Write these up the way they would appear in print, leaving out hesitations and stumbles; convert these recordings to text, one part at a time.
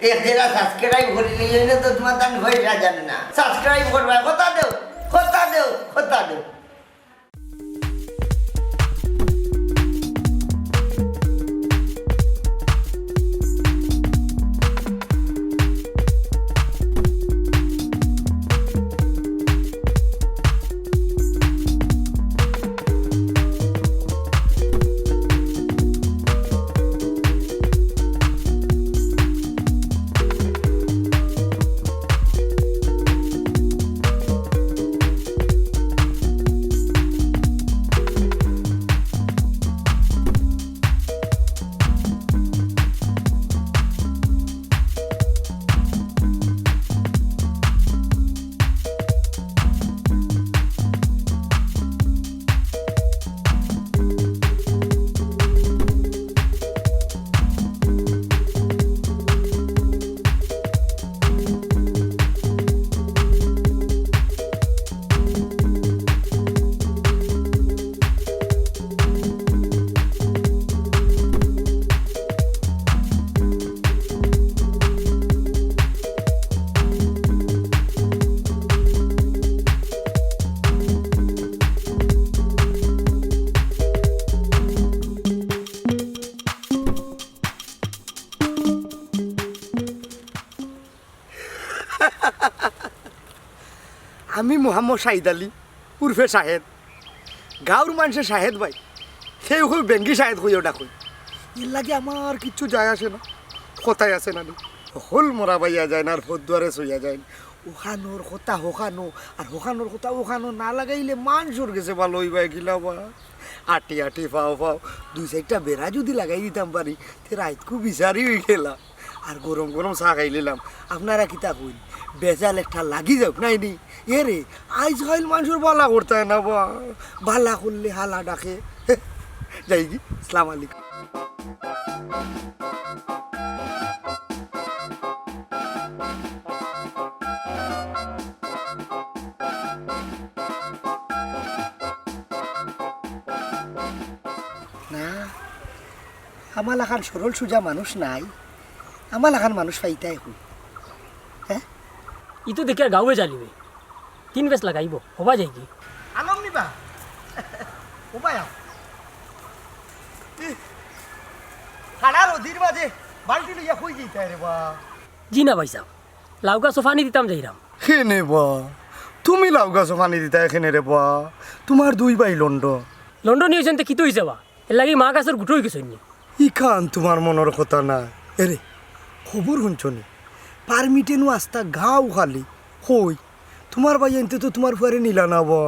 एक जरा सब्सक्राइब कर लीजिए ना तो तुम्हारा दान भर जाने ना सब्सक्राइब करवा होता दो আমি মোহাম্মদ শাহিদ আলী উর্ফে শাহেদ গাঁর মানুষের শাহেদ ভাই সেই হল বেঙ্গি শাহেদ হইও ডাকই এর লাগে আমার কিচ্ছু যায় আসে না কথায় আছে না হল মরা বাইয়া যায় না আর ভদ্দারে সইয়া যায় ওখানোর কথা হোখানো আর হোখানোর কথা ওখানো না লাগাইলে মানুষের গেছে ভালো হইবা গিলা বা আটি আটি ফাও ফাও দুই চারটা বেড়া যদি লাগাই দিতাম পারি তে রাত খুব বিচারি হয়ে গেলাম আর গরম গরম চা খাই নিলাম আপনারা কিতা কইন বেজাল একটা লাগি যাক নাই নি এরে আইজ খাইল মানুষের বালা করতে হয় না বা বালা করলে হালা ডাকে যাই কি আসসালামু আলাইকুম না আমার লাখান সরল সোজা মানুষ নাই আমার লাখান মানুষ পাইতাই হই হ্যাঁ ইতো দেখে আর গাঁও জ্বালিবে 3 বেশ লাগাইব হবা যাই কি আনম নিবা উপায় খাড়ার অধীর মাঝে বালতি লইয়া কই যাইতা রে বা জি না ভাই সাহেব লাউকা সোফানি দিতাম যাইরাম কেনে বা তুমি লাউ গাছ পানি দিতা এখানে রে বা তোমার দুই ভাই লন্ডন হয়েছেন তো কিতো হয়েছে বা এর লাগে মা গাছের গুটো হয়ে গেছে ইখান তোমার মনের কথা না এরে খবর শুনছনি পারমিটেনু আস্তা গাঁও খালি হই তোমার ভাই আনতে তো তোমার ফুয়ারে নিলা না বা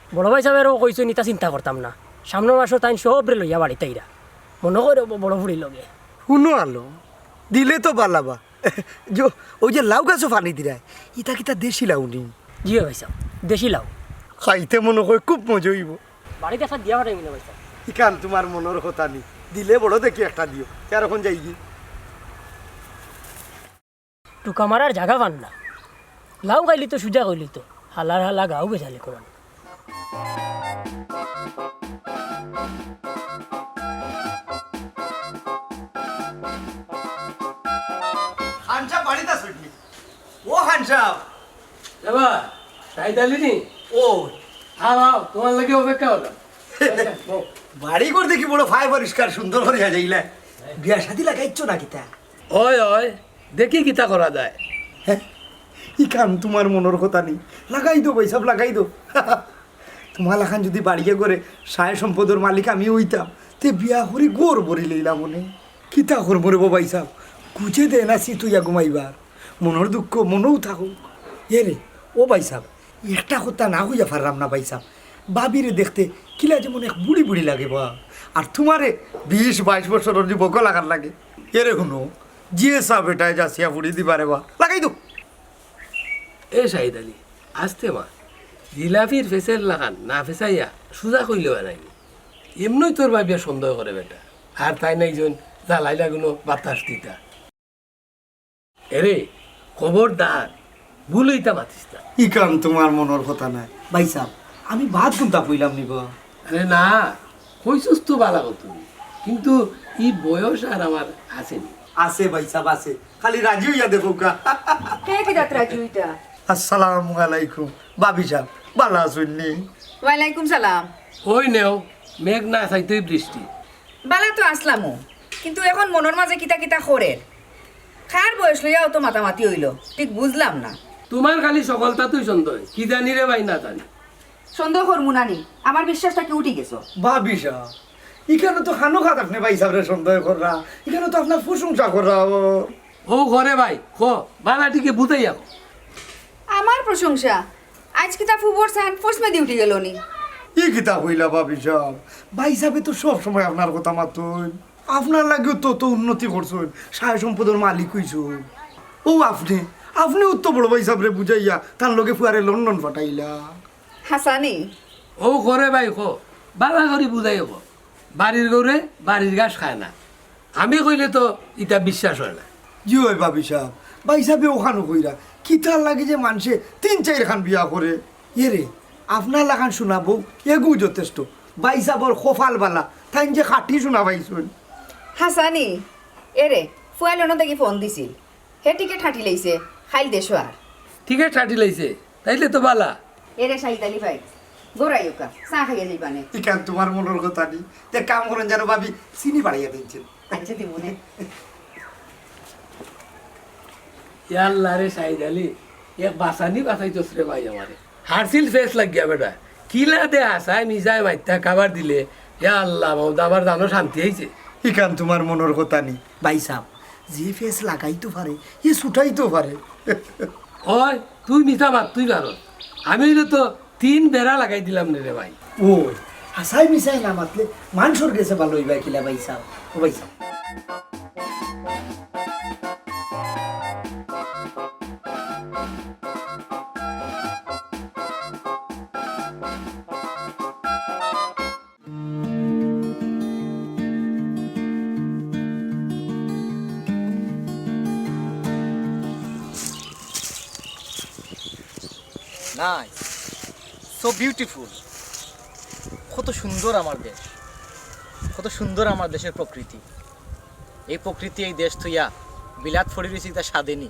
বড় ভাই সাহেবেরও কইছো নিতা চিন্তা করতাম না সামনের মাসও তাই সবরে লইয়া বাড়িতে ইরা মনে করে বড় ফুড়ি লগে শুনো আলো দিলে তো বালাবা ওই যে লাউ গাছও পানি দিরায় ইটা কিতা দেশি লাউ নি জি ভাই সাহেব দেশি লাউ খাইতে মনে হয় খুব মজা হইব বাড়িতে একটা দিয়া পাঠাই মিলে ভাই সাহেব ইখান তোমার মনের কথা নি দিলে বড় দেখি একটা দিও কেরকম যাই গি টুকা মারার জায়গা পান না লাউ খাইলি তো সুজা কইলি তো হালার হালা গাও বেচালি কোরআন হানসা বাড়িতে ছুটনি ও হানসা যাবা শাহিদ আলী নি ও হাও তোমার লাগে অপেক্ষা হলো বাড়ি করে দেখি বড় ফাই পরিষ্কার সুন্দর হরিয়া যাইলে বিয়া শাদি লাগাইছ না কিতা ওই ওই দেখি কিতা করা যায় হ্যাঁ ইখান তোমার মনের কথা নেই লাগাই দো ভাই সব লাগাই দো তোমার লাখান যদি বাড়িয়ে করে সায় সম্পদের মালিক আমি হইতাম তে বিয়া করি গোর বরি লইলাম মনে কিতা করবো রে ভাই সাহ কুচে দে না তুইয়া ঘুমাইবার মনের দুঃখ মনেও থাকুক এ রে ও ভাই সাহ একটা কথা না হইয়া পারলাম না ভাই সাহ বাবিরে দেখতে কিলা যেমন এক বুড়ি বুড়ি লাগে বা আর তোমারে 20-22 বছরের যুবক লাগার লাগে এরে শুনো জিয়ে সাহ এটাই যাচ্ছিয়া বুড়ি দিবারে বা লাগাই দো এ শাহিদ আলী আসতে মা জিলাপির ফেসের লাগান না ফেসাইয়া সোজা কইলেও নাই এমনই তোর ভাবিয়া সন্দেহ করে বেটা আর তাই নাই জন জ্বালাইলা গুলো বাতাস দিতা এরে খবরদার ভুলইতা মাতিস না ইকান তোমার মনের কথা নাই ভাই সাহ আমি ভাত গুমতা পইলাম নিব আরে না কইছস তো বালা কত কিন্তু এই বয়স আর আমার আসেনি আছে ভাই সাহেব আছে, খালি রাজি হইয়া দেখো কা। কে কি দাত রাজুইটা? আসসালামু আলাইকুম ভাবি সাহেব, ভালো আছেন নি? ওয়ালাইকুম সালাম। ওই নেও মেঘ না চাইতেই বৃষ্টি। বালা তো আসলামু, কিন্তু এখন মনের মাঝে কিতা কিতা খরের। খার বয়স লইয়াও তো মাতামাতি হইল, ঠিক বুঝলাম না। তোমার খালি সকলটা তুই সন্দেহ, কি জানি রে ভাই না জানি। সন্দেহ করমু নানি, আমার বিশ্বাসটা কি উঠি গেছো? ভাবি সাহেব এখানে তো খানো খাত আপনি ভাই সাহেবের সন্দেহ করা, এখানে তো আপনার প্রশংসা করা। ও ঘরে ভাই বালাটিকে বুঝাই যাবো। আমার প্রশংসা আজ কিতা ফুবর সান ফসমে ডিউটি গেল নি। ই কিতা হইলা ভাবি সাহেব, ভাই সাহেব তো সব সময় আপনার কথা মাতুন, আপনার লাগেও তো উন্নতি করছেন, সায় সম্পদের মালিক হইছুন। ও আপনি তো বড় ভাই সাহেবরে বুঝাইয়া তার লগে ফুয়ারে লন্ডন ফাটাইলা। হাসানি ও ঘরে ভাই বালা করে বুঝাই হবো। বাড়ির গৌরে বাড়ির ঘাস খায় না, আমি কইলে তো এটা বিশ্বাস হয় না। জি ওই ভাবি সাহেব, ভাই সাহেবে ওখানো কইরা কিতার লাগে যে মানুষে 3-4 খান বিয়া করে। এরে আপনার লাগান শোনাবো এগু যথেষ্ট, ভাই সাহেবর খোফাল বালা তাই যে খাটি শোনা পাইছুন। হাসানি এরে ফুয়ালনো দেখি ফোন দিছিল, হে টিকে ঠাটি লইছে খাইল দেশো আর। ঠিক আছে ঠাটি লাইছে তাইলে তো বালা। এরে শাহিদালি ভাই গোরাইকা চা খাইয়া যাইবানে। ইকান তোমার মনের কথা নি, তে কাম করেন যেন ভাবি চিনি বাড়াইয়া দিচ্ছেন। আচ্ছা দিবনে আল্লাহ রে শাহিদ আলী, এক বাসানি বাসাইতোস রে ভাই আমারে। হারসিল ফেস লাগিয়া বেটা কিলা দে হাসায় মিজায় মাইতা খাবার দিলে আল্লাহ মৌদা আমার জানো শান্তি হয়েছে। ইকান তোমার মনের কথা নি ভাই সাহেব, যে ফেস লাগাইতো পারে এ ছুটাইতো পারে। ওই তুই মিঠা মাত তুই পারো, আমি তো 3 বেড়া লাগাই দিলাম রে ভাই। ও হাসাই মিসাই না মাতলে মানুষের গেছে ভালো হইবা কিলা ভাই সাহেব। ও ভাই সাহেব নাইস, সো বিউটিফুল। কত সুন্দর আমার দেশ, কত সুন্দর আমার দেশের প্রকৃতি। এই প্রকৃতি এই দেশ থইয়া বিলাত ফড়ি রয়েছি তা স্বাদেনি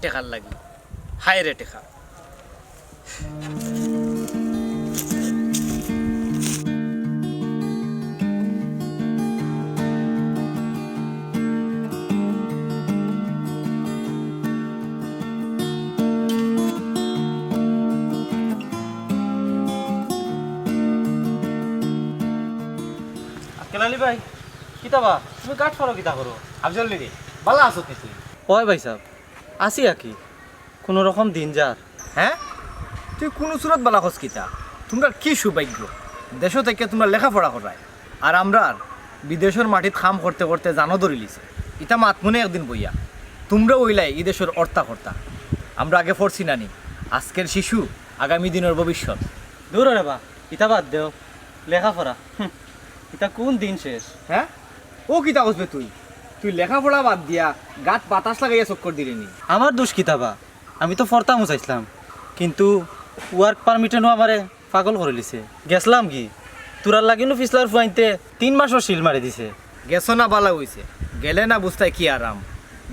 টেকার লাগি। হায় রে টেকা। কেলালি ভাই কিতাবা তুমি কাঠ ফারো কিতা করো? আফজলি রে বালা আছো তুই? ওই ভাই সাহেব আসি আকি কোনো রকম দিন যার। হ্যাঁ, তুই কোন সুরত বালা খোঁজ কিতা? তোমরা কি সৌভাগ্য, দেশ থেকে তোমরা লেখাপড়া করায়, আর আমরা বিদেশের মাটিত খাম করতে করতে জানো ধরি লিছে। ইটা মাতমনে একদিন বইয়া তোমরা ওইলাই এই দেশের অর্তা আমরা আগে পড়ছি নানি, আজকের শিশু আগামী দিনের ভবিষ্যৎ। দূর রে বা ইটা বাদ দেও, লেখাপড়া ইটা কোন দিন শেষ? হ্যাঁ, ও কিতা বসবে তুই লেখাপড়া বাদ দিয়া গাত বাতাস লাগাইয়া চক্কর দিলি নি। আমার দোষ কিতাবা, আমি তো ফরতাম চাইছিলাম, কিন্তু ওয়ার্ক পারমিটেনও আমারে পাগল করে লিছে। গেছলাম কি তোরার লাগিনো ফিসলার ফুয়াইতে 3 মাসও শিল মারি দিছে। গেছো না বালা হইছে, গেলে না বুঝতাই কি আরাম।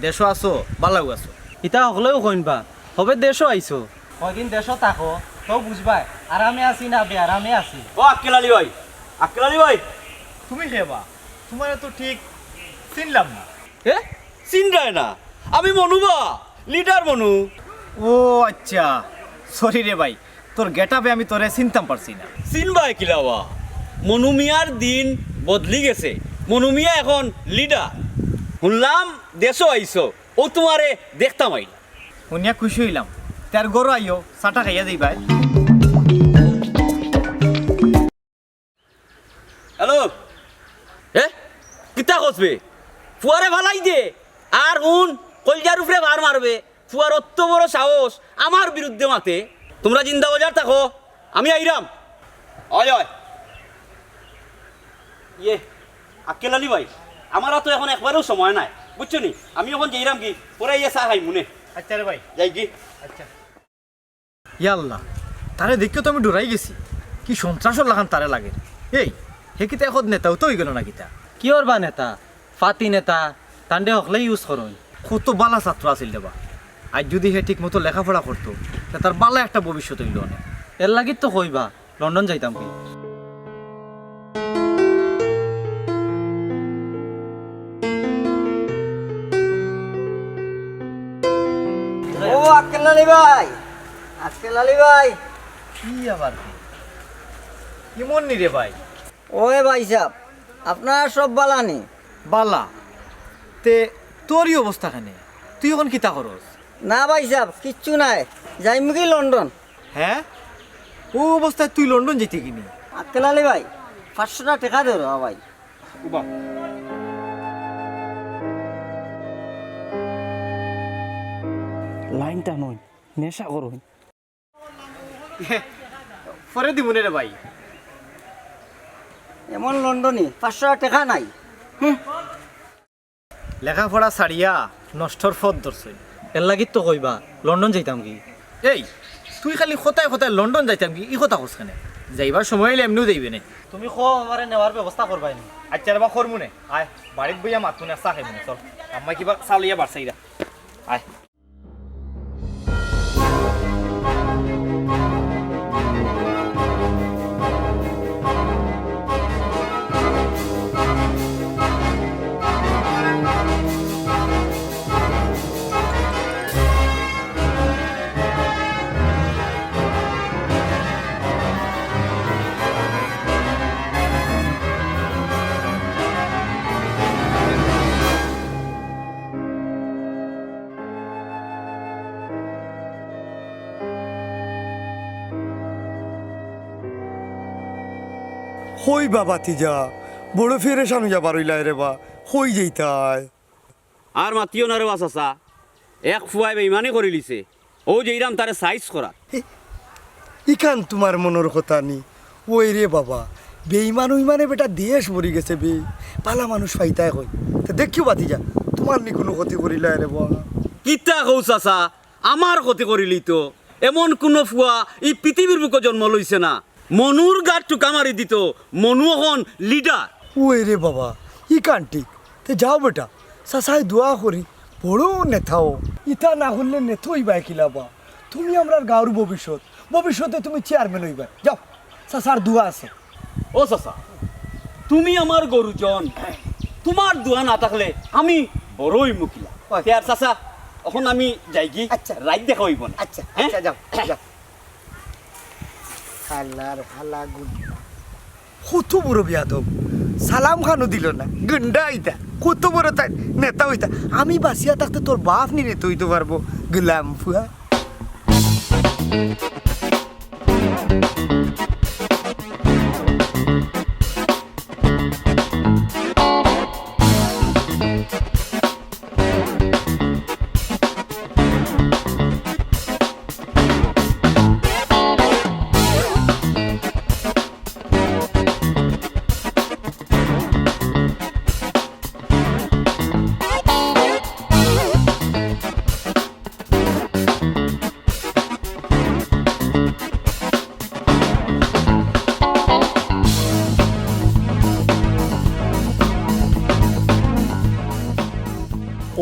দেশও আছো বালাও আছো। ইটা হকলেও কইনবা হবে দেশও আইছো, কয়দিন দেশও থাকো তো বুঝবাই আরামে আছি না বেআরামে আছি। ও আক্কেলালি ভাই তুমি হেবা, তোমার তো ঠিক চিনলাম না। এ চিন্তায় না, আমি মনুবা লিডার মনু। ও আচ্ছা, সরি রে ভাই, তোর গেটআপে আমি তোরে চিনতাম পারছি না। চিনবাই কিলাওয়া, মনু মিয়ার দিন বদলি গেছে, মনু মিয়া এখন লিডার। শুনলাম দেশও আইছো, ও তোমারে দেখতাম আইলা। শুনিয়া খুশি হইলাম, তার গরু আইও চাটা খাইয়া যাই ভাই। হ্যালো, এ কিতা কসবে? ফুয়ারে ভালাই দে, আর হুন কলজার উপরে ভার মারবে। ফুয়ার অত বড় সাহস আমার বিরুদ্ধে মাতে। তোমরা জিন্দা বাজার থাকো, আমি আইরাম। অয় ইয়ে আক্কেল আলী ভাই, আমার তো এখন একবারও সময় নাই, বুঝছো নি? আমি এখন যাইরাম কি পরে ইয়ে চা খাই মনে। আচ্ছা রে ভাই, যাই কি? আচ্ছা। ইয়াল্লাহ, তারে দেখে তো আমি ডরাই গেছি। কি সন্ত্রাসর লাগান তারে লাগে। এই হে কিতা এখন নেতাও তো হয়ে গেল না কিতা? কি ওর বা নেতা, ফাতি নেতা, তান্ডে হকলে ইউজ করো। কত বালা ছাত্র আছিল দেবা, আজ যদি হে ঠিক মতো লেখাপড়া করতো তা তার বালা একটা ভবিষ্যৎ হইল অনেক। এর লাগি তো কইবা লন্ডন যাইতাম কি। ও আক্কেল আলী ভাই, আক্কেল আলী ভাই। কি আবার কেমন নি রে ভাই? ওয়ে ভাই সাহেব, আপনার সব বালানি? বালা তে তোরই অবস্থা খানে, তুই এখন কিতা করস? না ভাই সাহেব, কিচ্ছু নাই, যাইম কি লন্ডন। হ্যাঁ, ও অবস্থায় তুই লন্ডন যেতে কিনি? আক্কেল আলী ভাই 500 টাকা দেবো ভাই। লাইনটা নয়, নেশা করুন। পরে দিবনে রে ভাই। এমন লন্ডনে 500 টাকা নাই। লেখাপড়া ছাড়িয়া নষ্টর ফদ ধরছে। এর লাগি তো কইবা লন্ডন যাইতাম কি। এই তুই খালি কোথায় কোথায় লন্ডন যাইতাম কি ই কথা কস খানে? যাইবার সময় হইলে এমনিও যাইবে না। তুমি খো আমারে নেওয়ার ব্যবস্থা করবাই নি। আচ্ছা রে বা খরমুনে আয়, বাড়িত বইয়া মাতুনে চা খাইবনে চল। আম্মা কিবা চালিয়া বাড়ছাইরা আয়। হই বাবা তিজা বড় ফেরে সানু যাবার হইলাই রে বা হই যেইতাই। আর মাতিও না রে বাসা, এক ফুয়াই বেইমানি করে লিছে। ও যেইরাম তারে সাইজ করা। ইখান তোমার মনের কথা নি। ওই রে বাবা, বেইমান উইমানে বেটা দেশ ভরি গেছে বে, পালা মানুষ ফাইতাই কই। তো দেখিও বাতিজা তোমার নি কোনো ক্ষতি করিলাই রে বা। কিতা কৌ চাচা, আমার ক্ষতি করিলি তো। এমন কোন ফুয়া এই পৃথিবীর বুকে জন্ম লইছে না। মনুর গাত টুকা মারি দিত, মনু এখন লিডার। ওই রে বাবা, ইখান ঠিক। তে যাও বেটা, সাসাই দোয়া করি বড় নেথাও। ইটা না হলে নেথ হইবা কিলাবা। তুমি আমরা গাঁর ভবিষ্যৎ, ভবিষ্যতে তুমি চেয়ারম্যান হইবা। যাও, সাসার দোয়া আছে। ও চাচা, তুমি আমার গরুজন, তোমার দোয়া না থাকলে আমি বড়ই মুখিয়া। আর চাচা এখন আমি যাই কি? আচ্ছা। রাইত দেখা হইব না। আচ্ছা হ্যাঁ? আচ্ছা, যাও যাও। খালার খালা গুন্ডা, কত বড় বিয়াদব, সালাম খানও দিল না, গুন্ডা আইতা। কত বড় তাই নেতা হইতা। আমি বাসিয়া থাকতে তোর বাপ নি নেতা হইতে পারবো। গেলাম ফুয়া।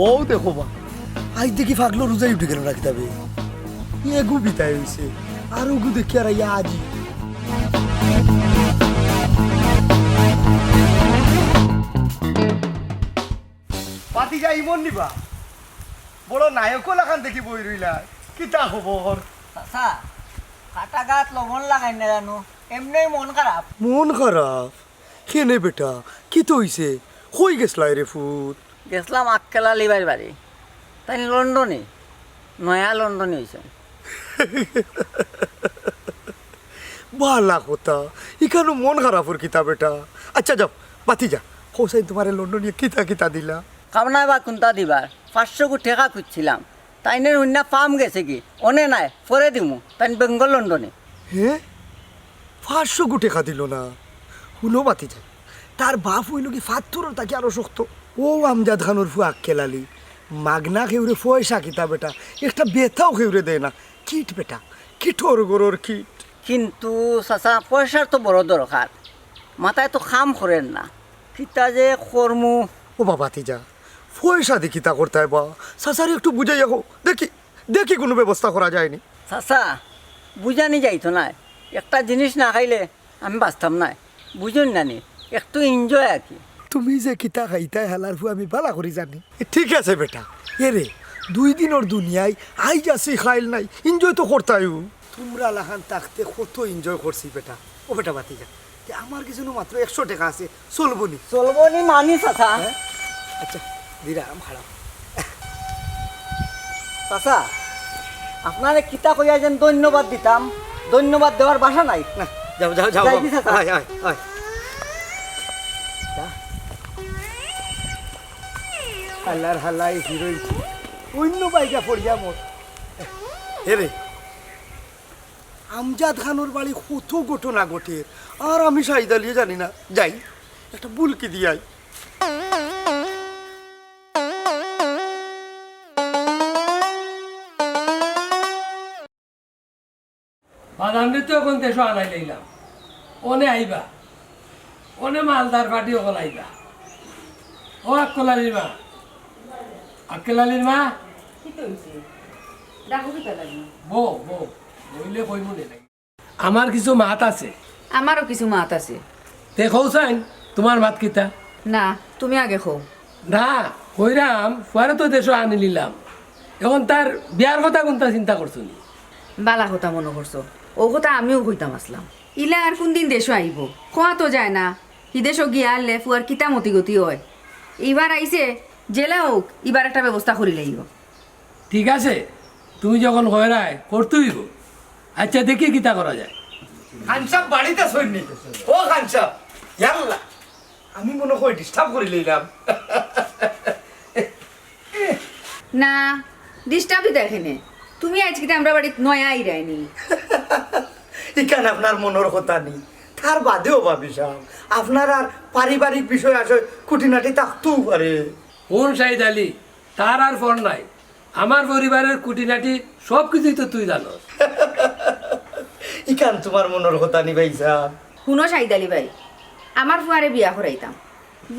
ও দেখো বা, আজ দেখি ফাগলো রোজাই উঠে গেল রাখতে হবে। এগু বিতাই হয়েছে আর ওগু দেখি আর ইয়া আজি। পাতি যাই মন নিবা, বড় নায়ক লাখান দেখি বই রইলা। কিতা খবর? চাচা কাটা গাত লবণ লাগাই না জানো, এমনি মন খারাপ। মন খারাপ কেনে বেটা? কি তো হইছে? কই গেছলাই রে ফুট? গেছিলাম আক্কেল আলী ভাইয়ের বাড়ি, তাই লন্ডনে, নয়া লন্ডনে হয়েছে। বালা কথা, এখানে মন খারাপর কিতা বেটা? আচ্ছা যাও পাতি যা, হোসাইন তোমার লন্ডনে কিতা কিতা দিলা? কামনায় বা কোনটা দিবার 500 কোটি টাকা খুঁজছিলাম, তাই নে হইনা পাম গেছে কি অনে নাই, পরে দিমু তাই বেঙ্গল লন্ডনে। হ্যাঁ 500 কোটি টাকা দিল না? শুনো পাতি যা, তার বাপ হইল কি ফাত্তর তাকে আরো শক্ত। ও আমজাদ খানুর ফু আক্কেল আলী মাগনা খেউরে পয়সা কিতা বেটা, একটা বেথাও খেউরে দেয় না। কিট বেটা, কিঠোর গরোর কিট। কিন্তু চাচা পয়সার তো বড় দরকার, মাথায় তো খাম করেন না, কিতা যে কর্মু। ও বাবা তিজা, পয়সা দেখি তা করতে হয় বা চাচারে একটু বুঝাই হোক দেখি দেখি কোনো ব্যবস্থা করা যায়নি। চাচা বুঝানি যাইতো না, একটা জিনিস না খাইলে আমি বাঁচতাম না, বুঝুন নানি, একটু এনজয় আর কি। তুমি যে কিতা খাইতাই হেলার ফু আমি ভালো করে জানি। ঠিক আছে বেটা, এরে 2 দিনের দুনিয়ায় আই যাচ্ছি খাইল নাই, এনজয় তো করতাই। তোমরা লাখান থাকতে কত এনজয় করছি বেটা। ও বেটা বাতি যা, আমার কিছু মাত্র 100 টাকা আছে, চলবো নি? চলবো নি মানি চাচা। আচ্ছা দিরাম খারাপ। চাচা আপনারে কিতা কইয়া যেন ধন্যবাদ দিতাম, ধন্যবাদ দেওয়ার ভাষা নাই। না যাও যাও যাও, যাই কি চাচা? আয় আয় আয়। আল্লাহর হালাই হিরোই অন্য বাইকা পড়িয়া মোর। এরে আমজাদ খানোর বাড়ি কত ঘটনা ঘটে, আর আমি সাইদালিয়ে জানি না। যাই একটা বুলকি দিয়াই। বাদামরে তো এখন দেশো আনাই লইলাম, ওনে আইবা, ওনে মালদার পাটি ওখানে আইবা। ও আক্কলালির মা, আক্কেলালির মা, বো বো বইলে বই মনে নাই। আমার কিছু মাত আছে। আমারও কিছু মাত আছে। দেখো চাইন তোমার মাত কিতা? না তুমি আগে খো। না কইরাম পরে তো দেশো আনি নিলাম, এখন তার বিয়ার কথা কোনটা চিন্তা করছো নি? বালা কথা মনে করছো, ও কথা আমিও কইতাম আসলাম। ইলা আর কোন দিন দেশও আইব, খোয়া তো যায় না। হিদেশও গিয়া আনলে ফুয়ার কিতা মতি গতি হয়। এইবার আইছে জেলা হোক, এবার একটা ব্যবস্থা করি লাইব। ঠিক আছে, তুমি যখন কয়রায় করতেই গো। আচ্ছা দেখি কিতা করা যায়। খানসাব বাড়িতে শোননি? ও খানসাব ইয়াল্লা, আমি মনে হয় ডিস্টার্ব করে লইলাম। না ডিস্টার্বই দেখেনে, তুমি আজকে আমরা বাড়িতে নয়া আইরাইনি। এখানে আপনার মনের কথা নেই, তার বাদেও ভাবি সাহেব আপনার আর পারিবারিক বিষয় আসে খুঁটিনাটি থাকতেও পারে। কোন শাহিদ আলী, তার আর ফোন নাই। আমার পরিবারের কুটিনাটি সব কিছুই তো তুই জানোস। ইখান তোমার মনের কথা নি ভাই সাহেব। শুনো শাহিদ আলী ভাই, আমার ফুয়ারে বিয়া করাইতাম,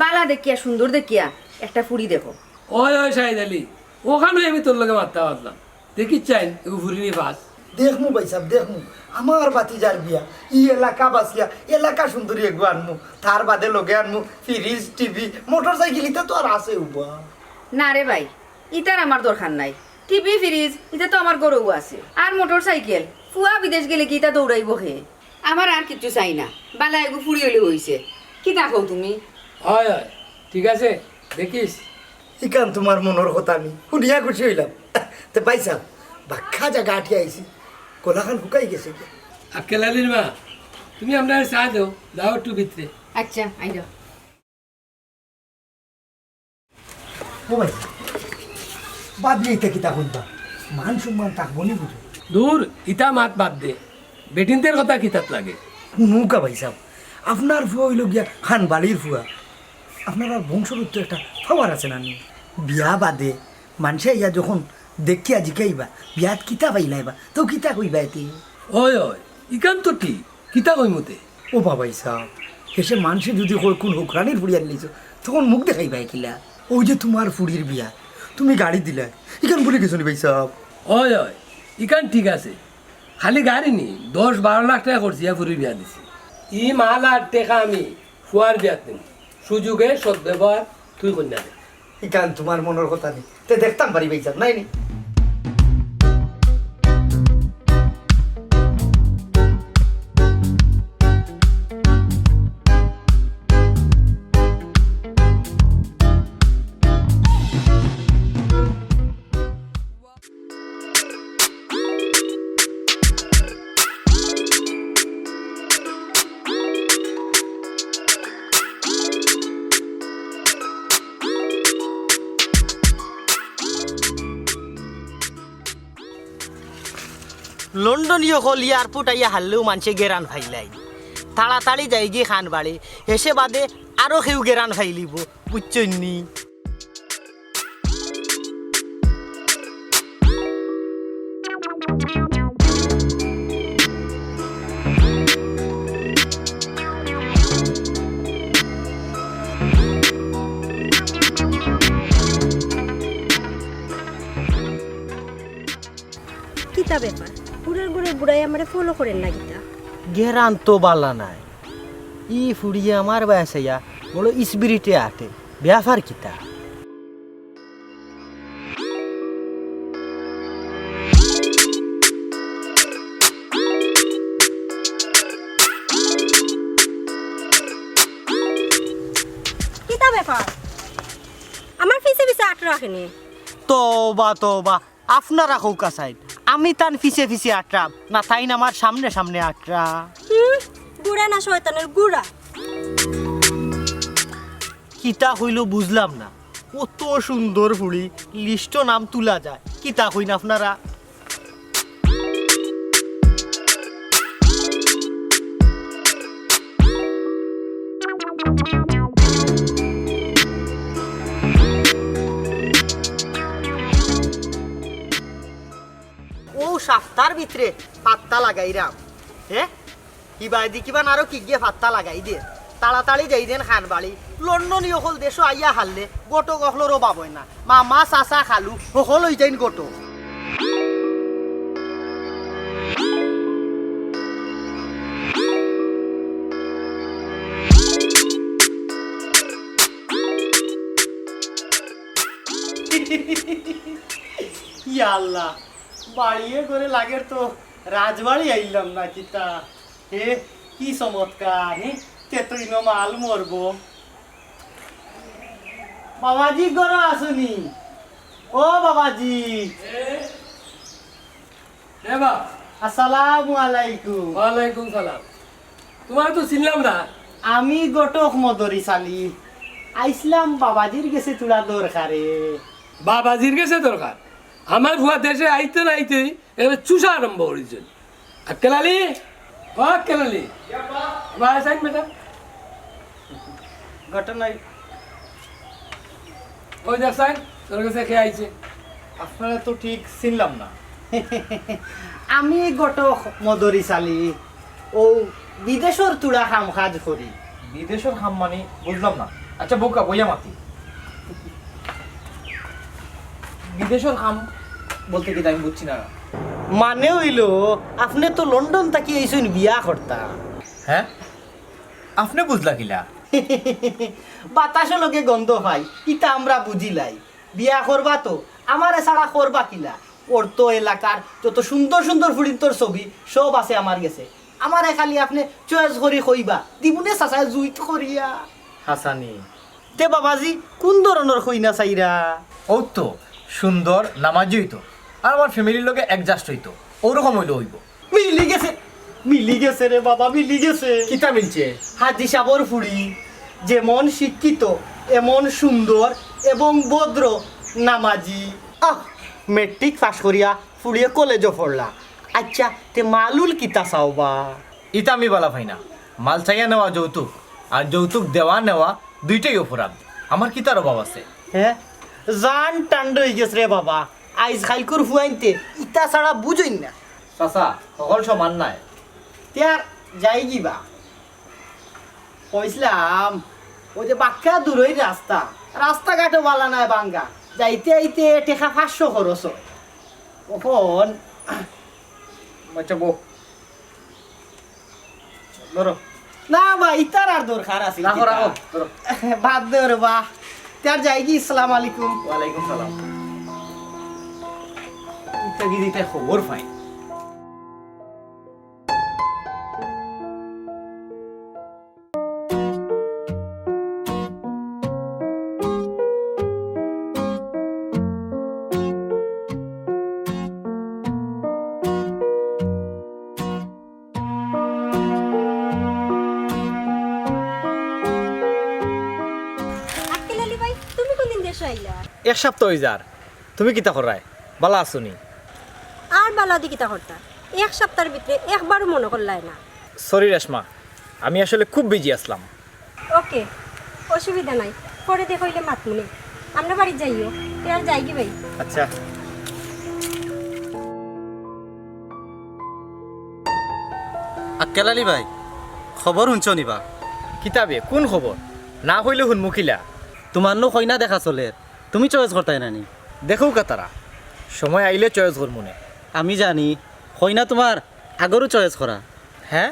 বালা দেখিয়া সুন্দর দেখিয়া একটা ফুড়ি দেখো। ওই ওই শাহিদ আলী, ওখানে আমি তোর লগে মারতে পারলাম, দেখি চাইন এগু ফুরিনি ফাঁস। দেখমু ভাই সাহেব দেখমু, আমার বাতিজার বিয়া ই এলাকা বাসিয়া এলাকা সুন্দরী এগু আনমু, তার বাদে লগে আনমু ফ্রিজ টিভি মোটর সাইকেল ইটা তো আর আছে উবা। না রে ভাই, ইটার আমার দরকার নাই। টিভি ফ্রিজ এটা তো আমার গরু আছে, আর মোটর সাইকেল ফুয়া বিদেশ গেলে কি এটা দৌড়াইব হে। আমার আর কিছু চাই না, বালা এগু ফুড়ি হলে হইছে। কি দেখো তুমি? হয় হয় ঠিক আছে, দেখিস। ইখান তোমার মনের কথা নি, শুনিয়া খুশি হইলাম। তো ভাই সাহেব বাক্কা জায়গা আঠি আইছি, কোলাখান শুকাই গেছে কি? আক্কেল আলীর মা, তুমি আমরা চা দাও, দাও একটু ভিতরে। আচ্ছা আইজ। ও ভাই বাদ দিয়ে এটা কিতা শুনবা, মান সম্মান থাকবো নি বুঝো? দূর ইটা মাত বাদ দে, বেটিনদের কথা কিতাত লাগে। শুনুকা ভাই সাহেব, আপনার ফুয়া হইল গিয়া খান বাড়ির ফুয়া, আপনার আর বংশগত একটা পাওয়ার আছে না নি? বিয়া বাদে মানুষে ইয়া যখন দেখিয়া জিকাইবা বিয়াত কিতা পাইলাইবা তো কিতা কইবা এতে? ওই ওই ইকান তো ঠিক, কিতা কই মতে? ও বাবাই সাহেব, এসে মানুষে যদি কই কোন হুকরানির ফুড়ি আনলিছ তখন মুখ দেখাইবা কিলা? ওই যে তোমার ফুড়ির বিয়া তুমি গাড়ি দিলা, ইখান বলে গেছো নি ভাই সাহেব? ওই ওই ইকান ঠিক আছে, খালি গাড়ি নি 10-12 লাখ টাকা করছি ফুরির বিয়া দিছি। ই মাল আর টেকা আমি ফুয়ার বিয়াত দিন, সুযোগে সদ ব্যবহার তুই কন্যা দে। ইখান তোমার মনের কথা নেই, তে দেখতাম পারি ভাই সাহেব, নাই নি? লন্ডনীয় হল এয়ারপোর্ট আইয়া হারলেও মানুষে গেরান ফাইলাই, তাড়াতাড়ি যাই গিয়ে খান বাড়ি, হেসে বাদে আরও কেউ গেরান ফাইলিব, বুঝছনি? কিতা ব্যাপার বুড়ার ঘরে বুড়াই আমারে ফলো করেন না কিতা গেরান তো বালা নাই ই ফুড়িয়ে আমার বয়সাইয়া বলো স্পিরিটে আটে ব্যাপার কিতা কিতা ব্যাপার আমার পিছে পিছে আট রাখেনি তোবা তোবা আপনারা কৌকা সাইড আমি তান ফিসে ফিসে আটরাম না তাই না আমার সামনে সামনে আটরা বুড়া না শয়তানের গুড়া কিতা হইল বুঝলাম না কত সুন্দর ফুড়ি লিস্ট নাম তুলা যায় কিতা হইন আপনারা ও সপ্তাহের ভিতরে পাত্তা লাগাইরাম হ্যাঁ কিবা দিকিবান আরো কি গিয়ে পাত্তা লাগাই দিয়ে তাড়াতাড়ি যাই দেন খান বাড়ি লন্ডন হল দেশ আইয়া হারলে গোটো গহলরও পাবই না মামা চাচা খালু হল হই যাইন গোটো আল্লাহ বাড়িয়ে করে লাগের তো রাজবাড়ি আইলাম না কিতা হে কি চমৎকার হে তেতুই মাল মরবো বাবাজি গড় আসুনি ও বাবাজি দেবা আসসালামু আলাইকুম ওয়ালাইকুম সালাম তোমার তো চিনলাম না আমি গটক মদরি চালি আইসলাম বাবাজির গেছে তুলা দরকারে বাবাজির কাছে দরকার আমার ভুয়া দেশে আইতে না আইতে এবার চুষা আরম্ভ করেছেন আক্কেল আলী ও আক্কেল আলী ভাই সাইড ম্যাডাম ঘটনায় ওই দেখ সাইড তোর কাছে খেয়ে আইছে আপনারা তো ঠিক চিনলাম না। আমি গটক মদরি চালি ও বিদেশর তুলা খাম কাজ করি বিদেশের খাম মানে বুঝলাম না। আচ্ছা বোকা বইয়া মাতি বিদেশের খাম বলতে কি আমি বুঝছি না। মানে হইল আপনি তো লন্ডন থাকি এইসুন বিয়া করতা হ্যাঁ আপনি বুঝলা কিলা বাতাসের লগে গন্ধ পাই ইটা আমরা বুঝিলাই বিয়া করবা তো আমার ছাড়া করবা কিলা ওর তো এলাকার যত সুন্দর সুন্দর ফুড়িন্তর ছবি সব আছে আমার গেছে আমার খালি আপনি চয়েস করি কইবা দিবনে চাচায় জুইত করিয়া হাসানি তে বাবাজি কোন ধরনের কইনা চাইরা ও তো সুন্দর নামাজি হইতো আর আমার ফ্যামিলির লোকে অ্যাডজাস্ট হইতো ওরকম হইলো হইব। মিলি গেছে রে বাবা মিলি গেছে কিতা মিলছে? হাজি সাবর ফুড়ি যেমন শিক্ষিত এমন সুন্দর এবং ভদ্র নামাজি মেট্রিক পাস করিয়া ফুড়িয়ে কলেজও পড়লা আচ্ছা তে মালুল কিতা চাওবা ইতা আমি বলা ভাই না মাল চাইয়া নেওয়া যৌতুক আর যৌতুক দেওয়া নেওয়া দুইটাই অপরাধ। আমার কি তার অভাব আছে? হ্যাঁ জান টান্ড হয়ে গেছে রে বাবা আইজ খাইকুর হুয়াইতে ইতা ছাড়া বুঝইন না চাচা সকল সমান নাই। তার যাই গিবা কইসলাম ওই যে বাক্কা দূরই রাস্তাঘাটে বালা নাই বাঙ্গা যাইতে আইতে টেকা 500 খরচ হয় কখন আচ্ছা বউ ধরো না ভাই ইতার আর দরকার আছে রাখো রাখো ধরো। বাদ দে রে বা তার যাই কি আসসালামু আলাইকুম ওয়ালাইকুম সালাম। ইতা কি দিতে খবর পাই আক্কেল আলী ভাই তুমি কোন দিন দেশে আইলা এক সপ্তাহ হয়ে যার। তুমি কিতা করায় বালা আসুনি? আর বালা দি কিতা করতা এক সপ্তাহের ভিতরে একবারও মনে করলাই না সরি রেশমা আমি আসলে খুব বিজি আসলাম। ওকে অসুবিধা নাই পরে দেখইলে মাতমুনি আমরা বাড়ি যাইও আর যাই কি ভাই আচ্ছা আক্কেল আলী ভাই খবর শুনছ নিবা কিতাবে কোন খবর না হইলে হুনমুখিলা তোমার নো কইনা দেখা চলে তুমি চয়েস করতাই নানি দেখো কাতারা সময় আইলে চয়েস করমুনে আমি জানি হয় না তোমার আগরও চয়েস করা। হ্যাঁ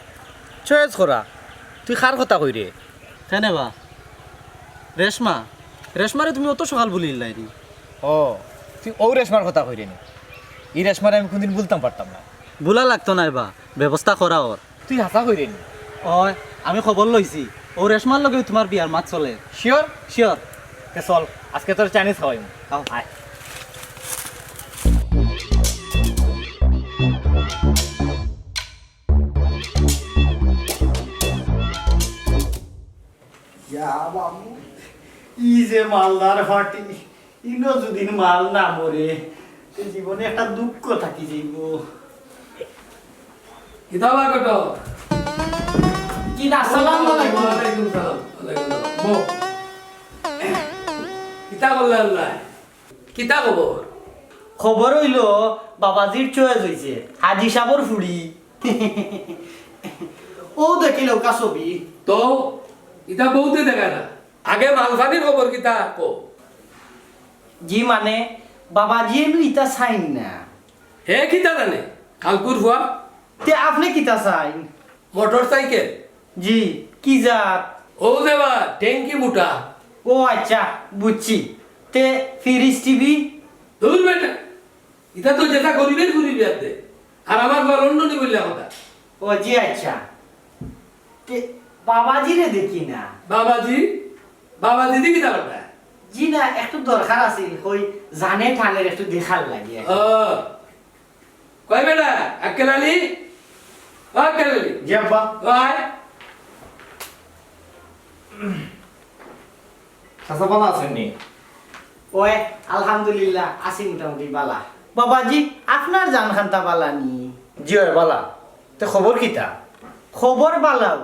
চয়েস করা, তুই কার কথা কই রে? কেন বা রেশমা, রেশমারে তুমি অত সকাল বলিল নি? ও তুই ও রেশমার কথা কই রে নি? এই রেশমারে আমি কোনদিন বলতাম পারতাম না। বোলা লাগতো নাই বা, ব্যবস্থা করা ওর। তুই হাসা কই রে নি? ও আমি খবর লইছি ও রেশমার লগে তোমার বিয়ার মাত চলে। শিওর? শিওর। চল আজকে তোর চাইনিজ খাওয়াই। আয় ই যে মালদার ফাটি ইনো যদি মাল না মরে জীবনে একটা দুঃখ থাকি যাইব। কিতাবা কত কি না আসসালামু আলাইকুম। ওয়ালাইকুম সালাম। ওয়ালাইকুম সালাম। বো কিতা বললেন না কিতা খবর? খবর হইল বাবাজির চয়েস হইছে হাজি সাবর ফুড়ি। ও দেখিল কা ছবি তো ইতা বহুতে দেখা না, আগে মালফানির খবর কিতা কো? জি মানে বাবাজি এনু ইতা চাইন না। হে কিতা জানে কালকুর ফুয়া তে আপনি কিতা চাইন? Motor cycle. জি কি জাত? ও দেবা ট্যাঙ্কি মোটা। ও আচ্ছা বুঝছি। তে ফ্রিজ টিভি? দূর বেটা, ইতা তো যেটা গরিবের ঘুরি বিয়াতে আর আমার ঘর অন্য নি বললে কথা। ও জি আচ্ছা। তে বাবাজিরে দেখি না। বাবাজি বাবাজি দি কিতা কথা? জি না একটু দরকার আছে, কই জানে ঠানের একটু দেখার লাগে। ও কই বেটা আকেলালি আকেলালি জি আব্বা। ভাই চাচা ভালো আছেন নি? ওই আলহামদুলিল্লাহ আছি মোটামুটি বালা। বাবাজি আপনার জান খান্তা বালা নি? জি হয় বালা। তে খবর কিতা? খবর বালাও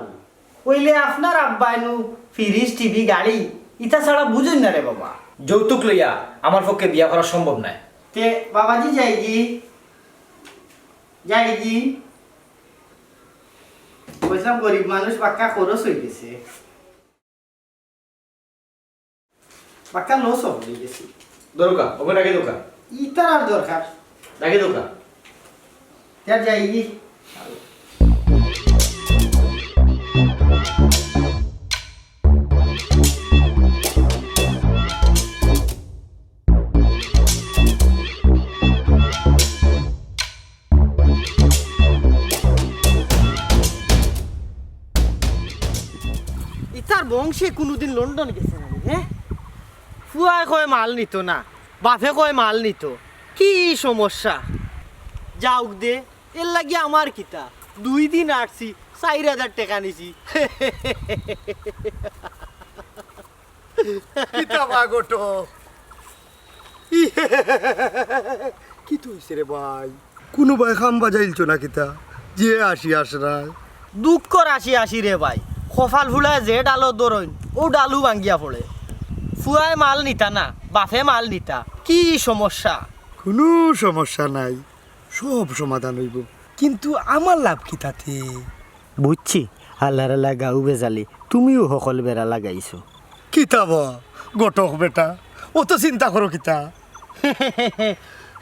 কইলে আপনার আব্বা এনু ফ্রিজ টিভি গাড়ি ইটা ছাড়া বুঝেন না রে বাবা। যৌতুক লইয়া আমার পক্ষে বিয়া করা সম্ভব নয়। তে বাবাজি যাইগি যাইগি বলছিলাম গরিব মানুষ পাক্কা খরচ হয়ে গেছে, পাক্কা লস হয়ে গেছে। দরকার ওকে ডাকে দোকান, ইটার আর দরকার ডাকে দোকান। তার যাইগি। ইতার বংশে কোনোদিন লন্ডন গেছে না? হ্যাঁ ফুয়ায় কয় মাল নিত না, বাপে কয় মাল নিত, কি সমস্যা? যাওক দে, এর লাগি আমার কিতা 2 দিন আসছি 4000 টাকা নিছি। কিতা বাগটো কি তো হইছে রে ভাই? কোনো ভাই খাম বাজাইলছো না কিতা যে আসি আসরায়? দুঃখ রাশি আসি রে ভাই, কপাল ফুলায় যে ডালো দরইন ও ডালু ভাঙ্গিয়া পড়ে। ফুয়ায় মাল নিতা না, বাপে মাল নিতা, কি সমস্যা? কোনো সমস্যা নাই, সব সমাধান হইব। কিন্তু আমার লাভ কি তাতে? বুঝছি আল্লাহর আল্লাহ গাউ ভেজালি, তুমিও সকল বেড়া লাগাইছো। কিতা বা গটক বেটা, ও তো চিন্তা করো কিতা।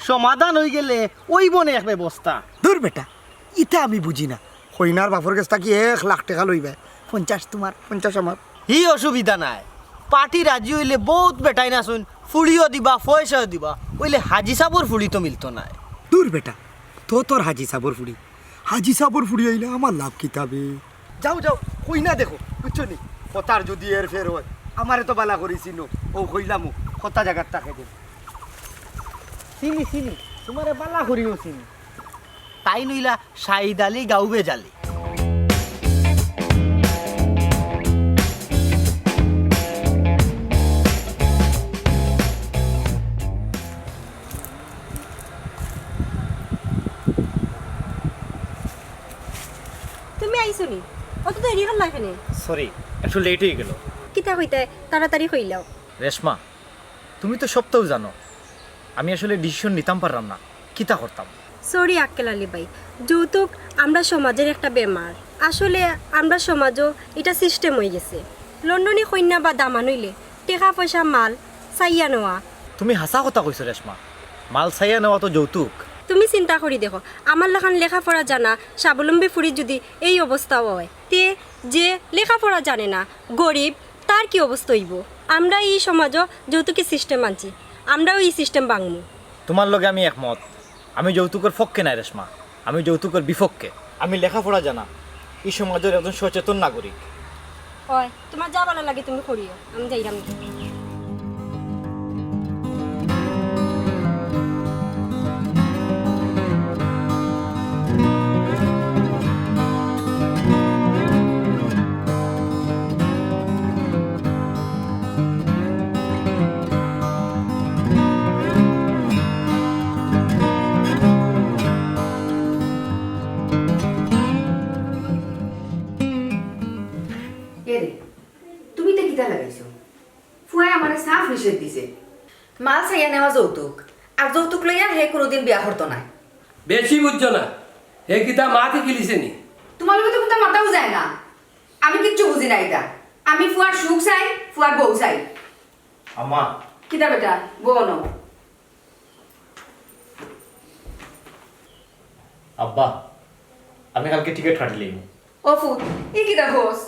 সমাধান হয়ে গেলে ওই বনে এক ব্যবস্থা। দূর বেটা, ইটা আমি বুঝি না। কইনার বাপর কাছ থেকে 1 লাখ টাকা লইবে, 50 তোমার 50 আমার। হি অসুবিধা নাই, পার্টি রাজি হইলে বহুত বেটাই না শুন, ফুড়িও দিবা পয়সাও দিবা, ওইলে হাজি সাবর ফুড়ি তো মিলতো নাই। দূর বেটা, তো তোর হাজি সাবর ফুড়ি, হাজি সাবর ফুড়ি হইলে আমার লাভ কিতাবে। যাও যাও কইনা দেখো, বুঝছো নি? কথার যদি এর ফের হয় আমারে তো বালা করেছিল, ও কইলামু কথা জায়গার তাকে দেব। চিনি চিনি তোমারে বালা করিও চিনি, তাই নইলা শাহিদ আলী গাউ ভেজালি। তুমি আইছো নি? অত দেরি হল না এখানে? সরি একটু লেট হয়ে গেল। কিতা কইতে তাড়াতাড়ি কইলাও। রেশমা তুমি তো সবটাও জানো, আমি আসলে ডিসিশন নিতাম পারলাম না, কিতা করতাম। সরি আক্কেল আলী ভাই, যৌতুক আমরা সমাজের একটা বেমার। আসলে আমরা সমাজও এটা সিস্টেম হয়ে গেছে। লন্ডনী কন্যা বা দামান হইলে টেকা পয়সা মাল চাইয়া নেওয়া। তুমি হাসা কথা কইছো রেশমা, মাল চাইয়া নেওয়া তো যৌতুক, তুমি চিন্তা করি দেখো আমার লাখান লেখাপড়া জানা স্বাবলম্বী ফুরি যদি এই অবস্থাও হয় তে যে লেখাপড়া জানে না গরিব তার কি অবস্থা হইব আমরা এই সমাজও যৌতুকি সিস্টেম আনছি আমরাও এই সিস্টেম ভাঙমু তোমার লগে আমি একমত আমি যৌতুকের পক্ষে নাই রেশমা আমি যৌতুকের বিপক্ষে আমি লেখাপড়া জানা এই সমাজের একজন সচেতন নাগরিক হয় তোমার যা ভালো লাগে তুমি করিও আমি যাইরাম এরে তুমি তো কিতা লাগাইছো ফুয়াই আমারে সাফ নিষেধ দিছে মাল চাইয়া নেওয়া যৌতুক আর যৌতুক লইয়া হে কোনোদিন বিয়া করতো না বেশি বুঝছো না হে কিতা মাতে কিলিছে নি তোমার লোকে তো কোনটা মাথাও যায় না আমি কিচ্ছু বুঝি না এটা আমি ফুয়ার সুখ চাই ফুয়ার বউ চাই আমা কিতা বেটা বউ ন আব্বা আমি কালকে টিকিট কাটলিম ও ফুট ই কিতা হোস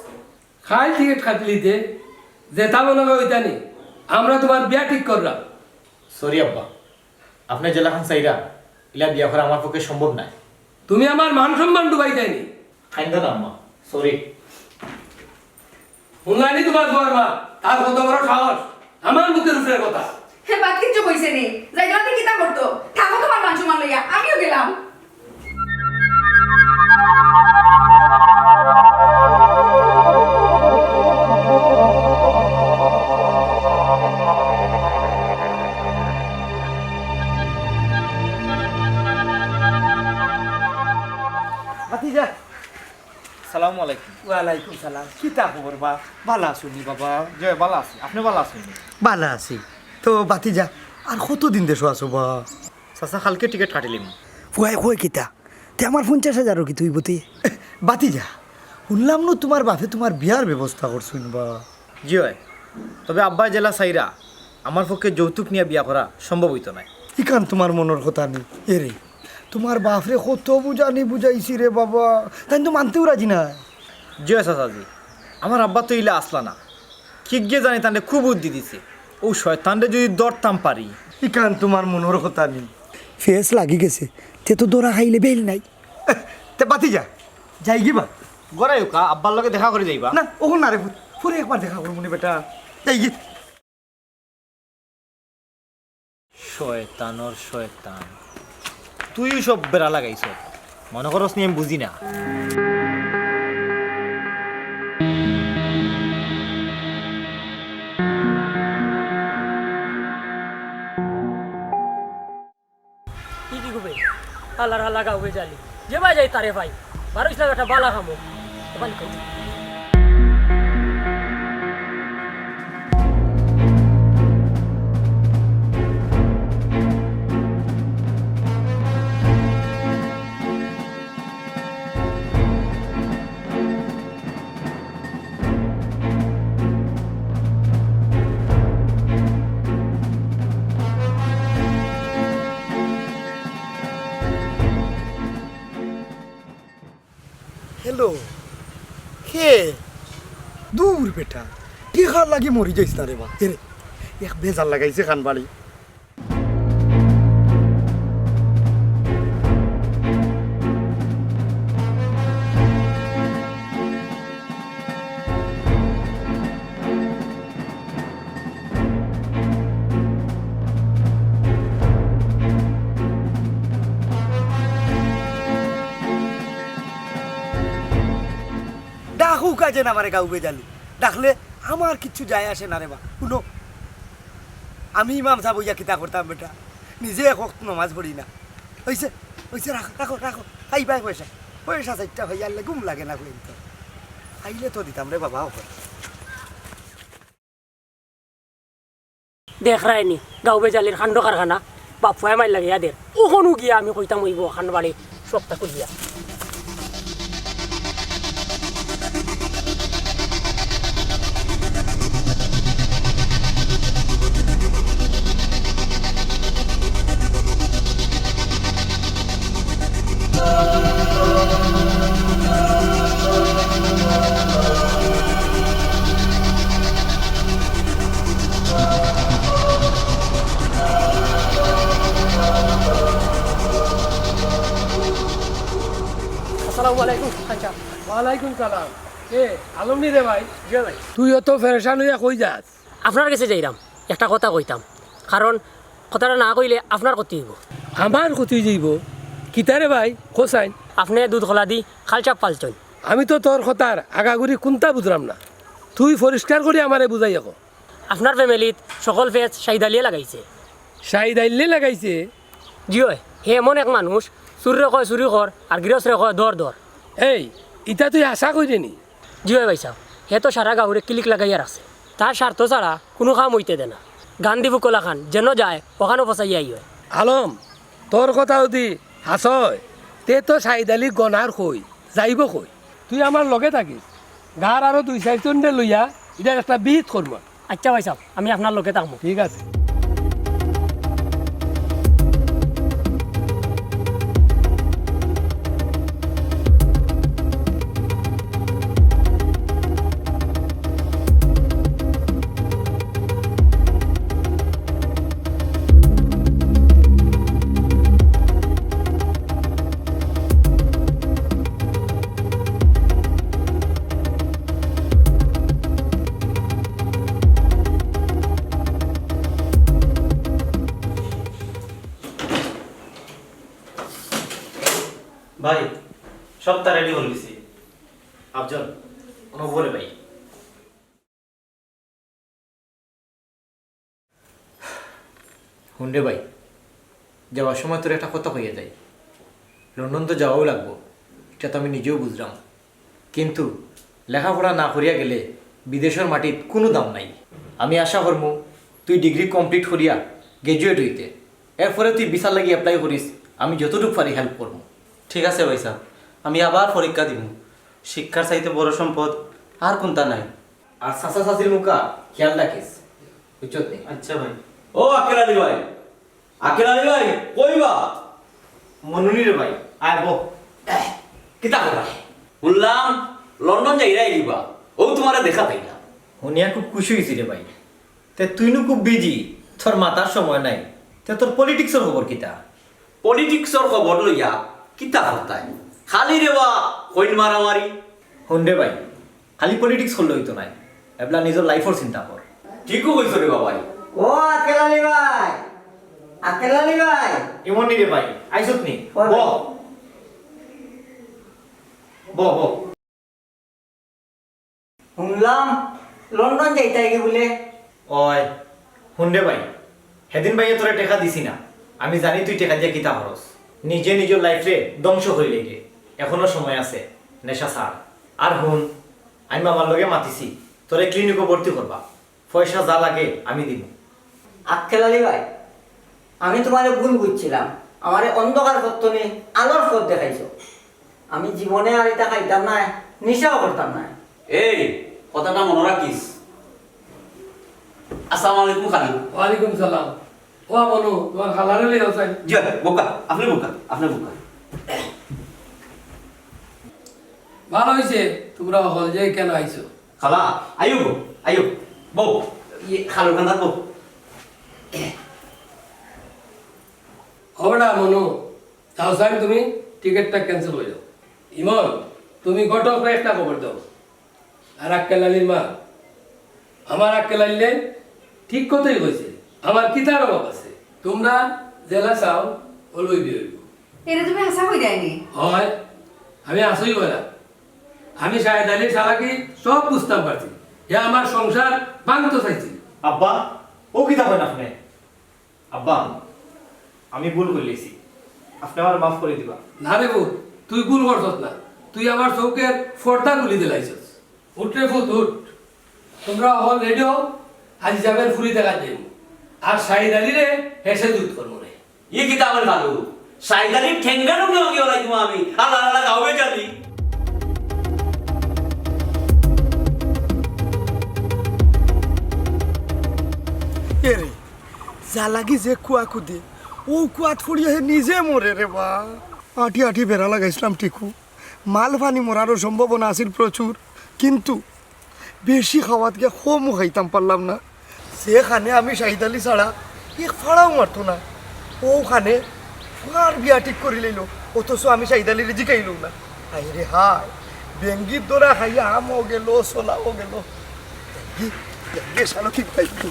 খাই টিকিট কাটলিতে যেতা মনে হইতানি আমরা তোমার বিয়া ঠিক করলাম সরি আব্বা আপনি জেলাখান চাইরা ইলা বিয়া করা আমার পক্ষে সম্ভব নাই তুমি আমার মান সম্মান ডুবাই দেয়নি খাইন্দা না আম্মা সরি শুনলানি তোমার বউর মা তার কত বড় সাহস আমার মুখের উপরে কথা হে বাদ কিচ্ছু কইছে নি যাই গেলাতে কিতা করতো থাকো তোমার মান সম্মান লইয়া আমিও গেলাম ভাতিজা সালামু আলাইকুম ওয়ালাইকুম সালাম কিতা খবর বা ভালো আছুনি বাবা জয় ভালো আছি আপনি ভালো আছেন ভালো আছি তো ভাতিজা আর কতদিন দেশো আছো বা চাচা কালকে টিকিট কাটিলিম ফুয়াই কই কিতা তে আমার 50,000 কি তুই বতি ভাতিজা শুনলাম না তোমার বাপে তোমার বিয়ার ব্যবস্থা করছুন বা জয় তবে আব্বা জেলা চাইরা আমার পক্ষে যৌতুক নিয়ে বিয়া করা সম্ভব হইতো নাই ইকান তোমার মনের কথা নেই এরে তোমার বাপরে কত বুঝানি বুঝাইছি রে বাবা তাই তো মানতেও রাজি না জয় চাচাজি আমার আব্বা তো ইলা আসলা না কি গিয়ে জানি তান্ডে খুব বুদ্ধি দিছে ও শয়তানরে যদি দরতাম পারি ইকান তোমার মনের কথা নেই ফেস লাগি গেছে তে তো দৌড়া খাইলে বেল নাই তে বাতি যা যাই গিবা গড়াই কা আব্বার লগে দেখা করে যাইবা না ওখান না রে ফুরে একবার দেখা করবো নি বেটা যাই গি শয়তানর শয়তান তুই সব বেড়া লাগাইছ মনে করস নি আমি বুঝি না কি কি গুবে আল্লাহর আল্লাহ গাও ভেজালি যে ভাই যাই তারে ভাই 12 লাখ একটা বালা খামো ওখানে কই হ্যালো কে দূর বেটা টিকার লাগি মরি যাইস না রে বা এরে এক বেজার লাগাইছে খান বাড়ি ডাকু কাজে না আমার গাউ ভেজালি ডাকলে আমার কিচ্ছু যায় আসে না রে বা শুনো আমি ইমাম সাহেব ইয়া কিতা করতাম বেটা নিজে এক ওয়াক্ত নামাজ পড়ি না হইছে হইছে রাখো রাখো রাখো আই বাই পয়সা পয়সা চারটা হয়ে আনলে ঘুম লাগে না কিন্তু আইলে তো দিতাম রে বাবা দেখ রায়নি গাও বেজালির খান্ড কারখানা বাপ ফুয়াই মাইল লাগে ইয়াদের ওখানো গিয়া আমি কইতাম হইব খান্ড বাড়ি সপ্তাহ করিয়া আসসালামু আলাইকুম আচ্ছা ওয়ালাইকুম সালাম। এ আলমনি রে ভাই, জি ভাই তুই অত ফেরেশান হইয়া কই যাস? আপনার কাছে যাইরাম একটা কথা কইতাম, কারণ কথাটা না কইলে আপনার ক্ষতি হইব। আমার ক্ষতি যাইব কিতারে ভাই খোসাইন? আপনি দুধ খোলা দি খালচাপ পালচন। আমি তো তোর কথার আগাগুড়ি কোনটা বুঝলাম না, তুই পরিষ্কার করে আমারে বুঝাই আকৌ। আপনার ফ্যামিলিত সকল ফেজ শাহিদালিয়ে লাগাইছে। শাহিদ আইলে লাগাইছে? জি হয়, হে এমন এক মানুষ চুরিরে কয় চুরি কর আর গৃহস্থরে কয় দর দর। এই ইটা তুই আশা করি নি? জি হয় ভাই সাহেব, হে তো সারা গাঁৱৰে ক্লিক লাগাইয়া রাখছে, তার স্বার্থ ছাড়া কোনো কাম হইতে দে না। গান্ধী বুকলা খান যেন যায় ওখানে ফসাইয়া হয়। আলম, তোর কথা যদি হাসয় তে তো শাহিদ আলী গনার কই যাইব কই? তুই আমার লগে থাকিস, গার আরো 2-4 জনে লইয়া এটা একটা বিহিত করব। আচ্ছা ভাই সাহেব, আমি আপনার লগে থাকবো। ঠিক আছে। ভাই সবটা রেডি হয়ে গেছি। আফজল কোনো বলে ভাই। হুন্ডে ভাই, যাওয়ার সময় তোর একটা কথা কইয়া যাই। লন্ডন তো যাওয়াও লাগবো, এটা তো আমি নিজেও বুঝলাম, কিন্তু লেখাপড়া না করিয়া গেলে বিদেশের মাটিত কোনো দাম নাই। আমি আশা করব তুই ডিগ্রি কমপ্লিট করিয়া গ্রাজুয়েট হইতে, এরপরে তুই বিশাল লাগি অ্যাপ্লাই করিস, আমি যতটুকু পারি হেল্প করবো। ঠিক আছে ভাই সাহেব, আমি আবার পরীক্ষা দিব। শিক্ষার চাইতে বড় সম্পদ আর কোনটা নাই। আর চাচা চাচির মুখা খেয়াল রাখিস, বুঝছত নি? আচ্ছা ভাই। ও আকেল আলী ভাই, আকেল আলী ভাই কইবা? মনুনি রে ভাই, আয় বো। কিতা কথা শুনলাম লন্ডন যাইরাই দিবা, ও তোমারে দেখা পাইলা। শুনিয়া খুব খুশি হয়েছি রে ভাই। তে তুইনু খুব বিজি, তোর মাতার সময় নাই। তে তোর পলিটিক্সের খবর কিতা? পলিটিক্সর খবর লইয়া কিতা করতাই খালি রেবা কইন মারামারি। হুন্ডে ভাই, খালি পলিটিক্স করলে হইতো নাই, এবলা নিজের লাইফের চিন্তা কর। ঠিকও কইছো রে বাবাই। ও আকেল আলী ভাই, আকেল আলী ভাই। এমন নি রে ভাই, আইসত নি? ব ব ব। শুনলাম লন্ডন যাইতাই গে বলে। ওই হুন্ডে ভাই, সেদিন ভাইয়ে তোরা টেকা দিছি না, আমি জানি তুই টেকা দিয়ে কিতা খরচ। নিজে নিজের লাইফে ধ্বংস হয়ে লেগে এখনো সময় আছে, নেশা ছাড়। আর হুন, আমি আমার লগে মাতিছি তোরে ক্লিনিকও ভর্তি করবা, পয়সা যা লাগে আমি দিব। আকেল আলী ভাই, আমি তোমারে ভুল বুঝছিলাম, আমারে অন্ধকার পথ নিয়ে আলোর পথ দেখাইছো। আমি জীবনে আর এটা খাইতাম না, নিশাও করতাম না। এই কথাটা মনে রাখিস। আসসালামু আলাইকুম খালি। ওয়ালাইকুম সালাম। ও মনু, তোমার হালারে লই আছেন? জি বোকা, আপনি বোকা, আপনি বোকা। ভালো হইছে তোমরা হল যে কেন আইছো? খালা আইও গো, আইও বউ, ইয়ে খালুর কান্দার বউ। হবে না মনু, যাও সাইন তুমি টিকিটটা ক্যান্সেল হয়ে যাও। ইমন, তুমি ঘটকরে একটা খবর দাও। আর আক্কেল আলীর মা, আমার আক্কেল আলীলে ঠিক কথাই কইছে, আমার কিতার অভাব আছে। তোমরা জেলা চাও ও লইবি হইব। এটা তুমি আশা কই যায়নি? হয়, আমি আসই বলা। আমি শাহেদ আলীর শালাকি সব বুঝতাম পারছি, এ আমার সংসার ভাঙতে চাইছি। আব্বা, ও কিতা হয় না আপনি? আব্বা, আমি ভুল করলেছি, আপনি আমার মাফ করে দিবা। না রে ভূত, তুই ভুল করছস না, তুই আমার চৌকের ফর্দা খুলি দিলাইছস। উঠ রে ভূত উঠ, তোমরা হল রেডি হও, আজ যাবেন ফুরি দেখা যাইব। আর শাহিদ আলী রে হেসে দুধ করবো রে। ই কিতা আমার খালু, সাইদালি ঠেঙ্গানো কি ওলাই তুমি আমি আল্লাহ আল্লাহ গাও ভেজালি। এরে যা লাগি যে কুয়া কুদে ও কুয়াত ফুড়িয়ে নিজে মরে রে বা। আটি আটি বেড়া লাগাইছিলাম টিকু, মাল পানি মরারও সম্ভাবনা আছিল প্রচুর, কিন্তু বেশি খাওয়াত গিয়ে কমও খাইতাম পারলাম না। সেখানে আমি শাহিদ আলী ছাড়া এক ফাড়াও মারতো না, ওখানে আর বিয়া ঠিক করে লইল, অথচ আমি শাহিদ আলীর জিকাইল না। আইরে হায় বেঙ্গির দোরা খাইয়া আমও গেল সোলাও গেল বেঙ্গি বেঙ্গি শালো কি পাইছি